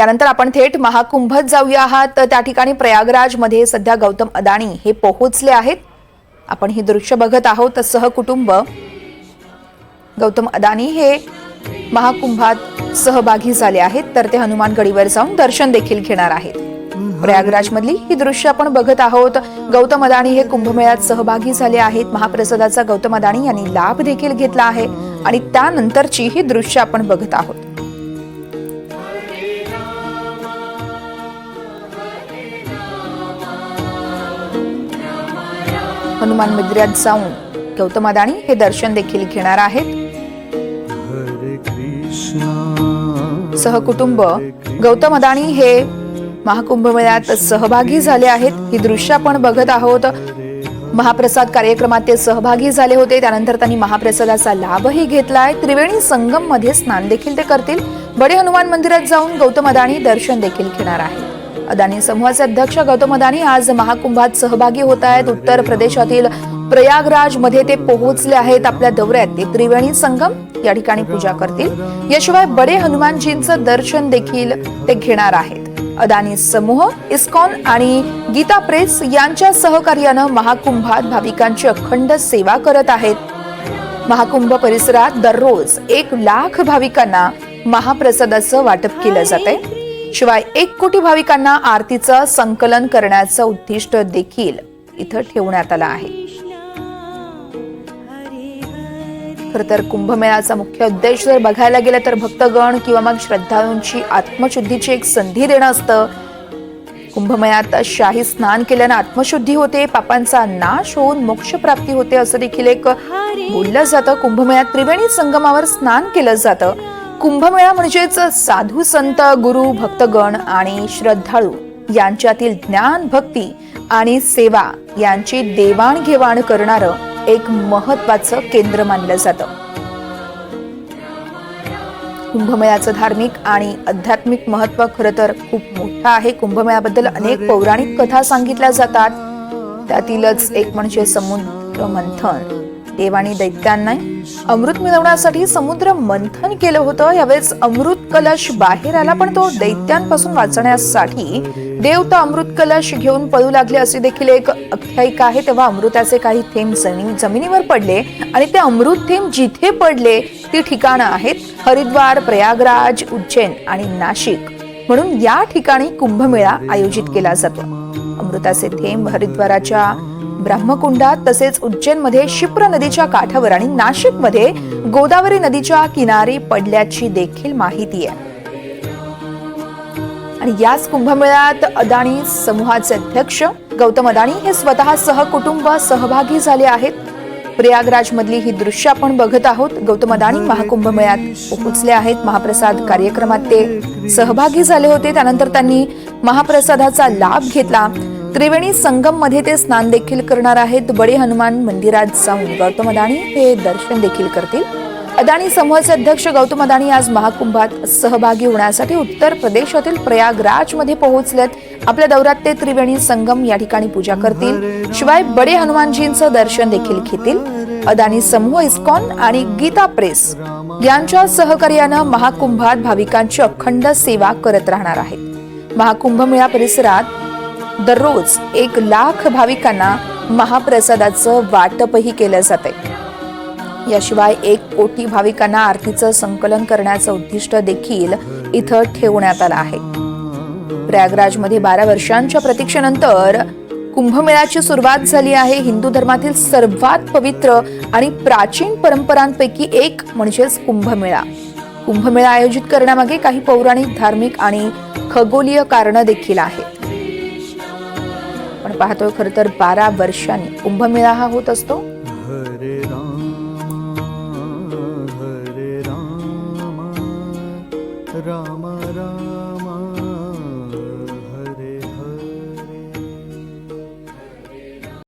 त्यानंतर आपण थेट महाकुंभात जाऊया आहात. तर त्या ठिकाणी प्रयागराज मध्ये सध्या गौतम अदानी हे पोहोचले आहेत. आपण ही दृश्य बघत आहोत. सहकुटुंब गौतम अदानी हे महाकुंभात सहभागी झाले आहेत. तर ते हनुमान गडीवर जाऊन दर्शन देखील घेणार आहेत. प्रयागराज मधली ही दृश्य आपण बघत आहोत. गौतम अदानी हे कुंभमेळ्यात सहभागी झाले आहेत. महाप्रसादाचा गौतम अदानी यांनी लाभ देखील घेतला आहे आणि त्यानंतरची ही दृश्य आपण बघत आहोत. हनुमान मंदिरात जाऊन गौतम अदानी हे दर्शन देखील घेणार आहेत. सहकुटुंब गौतम अदानी हे महाकुंभ मेळ्यात सहभागी झाले आहेत. ही दृश्य आपण बघत आहोत. महाप्रसाद कार्यक्रमात ते सहभागी झाले होते. त्यानंतर त्यांनी महाप्रसादाचा लाभही घेतलाय. त्रिवेणी संगम मध्ये स्नान देखील ते करतील. बडे हनुमान मंदिरात जाऊन गौतम अदानी दर्शन देखील घेणार आहेत. अदानी समूहाचे अध्यक्ष गौतम अदानी आज महाकुंभात सहभागी होत आहेत. उत्तर प्रदेशातील प्रयागराज मध्ये ते पोहोचले आहेत. आपल्या दौऱ्यात ते त्रिवेणी संगम या ठिकाणी पूजा करतील. याशिवाय बडे हनुमानजींचं दर्शन देखील ते घेणार आहेत. अदानी समूह, इस्कॉन आणि गीता प्रेस यांच्या सहकार्यानं महाकुंभात भाविकांची अखंड सेवा करत आहेत. महाकुंभ परिसरात दररोज 1 लाख भाविकांना महाप्रसादाचं वाटप केलं जातंय. शिवाय 1 कोटी भाविकांना आरतीचं संकलन करण्याचं उद्दिष्ट देखील इथं ठेवण्यात आलं आहे. खरं तर कुंभमेळ्याचा मुख्य उद्देश जर बघायला गेलं तर भक्तगण किंवा मग श्रद्धाळूंची आत्मशुद्धीची एक संधी देणं असतं. कुंभमेळ्यात शाही स्नान केल्यानं आत्मशुद्धी होते, पापांचा नाश होऊन मोक्ष प्राप्ती होते असं देखील एक बोललं जातं. कुंभमेळ्यात त्रिवेणी संगमावर स्नान केलं जातं. कुंभमेळा म्हणजेच साधू संत, गुरु, भक्तगण आणि श्रद्धाळू यांच्यातील ज्ञान, भक्ती आणि सेवा यांची देवाणघेवाण करणारं एक महत्वाचं केंद्र मानलं जातं. कुंभमेळ्याचं धार्मिक आणि आध्यात्मिक महत्व खरं तर खूप मोठं आहे. कुंभमेळ्याबद्दल अनेक पौराणिक कथा सांगितल्या जातात. त्यातीलच एक म्हणजे समुद्र मंथन. देव आणि दैत्यांना अमृत मिळवण्यासाठी समुद्र मंथन केलं होतं. यावेळेस अमृत कलश बाहेर आला, पण तो दैत्यांपासून वाचण्यासाठी देव तो अमृत कलश घेऊन पळू लागले अशी देखील एक आख्यायिका आहे. तेव्हा अमृताचे काही थेंब जमिनीवर पडले आणि ते अमृत थेंब जिथे पडले ती ठिकाणं आहेत हरिद्वार, प्रयागराज, उज्जैन आणि नाशिक. म्हणून या ठिकाणी कुंभमेळा आयोजित केला जातो. अमृताचे थेंब हरिद्वाराच्या ब्रह्मकुंडात, तसेच उज्जैन मध्ये शिप्रा नदीच्या काठावर आणि नाशिक मध्ये गोदावरी नदीच्या किनारी पडल्याची देखील माहिती आहे. आणि याच कुंभमेळ्यात अदानी समूहाचे अध्यक्ष गौतम अदानी हे स्वतः सहकुटुंब सहभागी झाले आहेत. प्रयागराज मधली ही दृश्य आपण बघत आहोत. गौतम अदानी महाकुंभ मेळ्यात पोहोचले आहेत. महाप्रसाद कार्यक्रमात ते सहभागी झाले होते. त्यानंतर त्यांनी महाप्रसादाचा लाभ घेतला. त्रिवेणी संगम मध्ये ते स्नान देखील करणार आहेत. बडे हनुमान मंदिरात जाऊन गौतम अदानी हे दर्शन देखील करतील. अदानी समूहाचे अध्यक्ष गौतम अदानी आज महाकुंभात सहभागी होण्यासाठी उत्तर प्रदेशातील प्रयागराज मध्ये पोहोचलेत. आपल्या दौऱ्यात ते त्रिवेणी संगम या ठिकाणी पूजा करतील. शिवाय बडे हनुमानजींचं दर्शन देखील घेतील. अदानी समूह, इस्कॉन आणि गीता प्रेस यांच्या सहकार्यानं महाकुंभात भाविकांची अखंड सेवा करत राहणार आहेत. महाकुंभ मेळा परिसरात दररोज 1 लाख भाविकांना महाप्रसादाचं वाटपही केलं जातंय. याशिवाय 1 कोटी भाविकांना आरतीचं संकलन करण्याचं उद्दिष्ट देखील इथं ठेवण्यात आलं आहे. प्रयागराज मध्ये 12 वर्षांच्या प्रतीक्षेनंतर कुंभमेळ्याची सुरुवात झाली आहे. हिंदू धर्मातील सर्वात पवित्र आणि प्राचीन परंपरांपैकी एक म्हणजेच कुंभमेळा. कुंभमेळा आयोजित करण्यामागे काही पौराणिक, धार्मिक आणि खगोलीय कारणं देखील आहेत. पण पाहतोय खरं तर 12 वर्षांनी कुंभमेळा हा होत असतो. हरे राम राम राम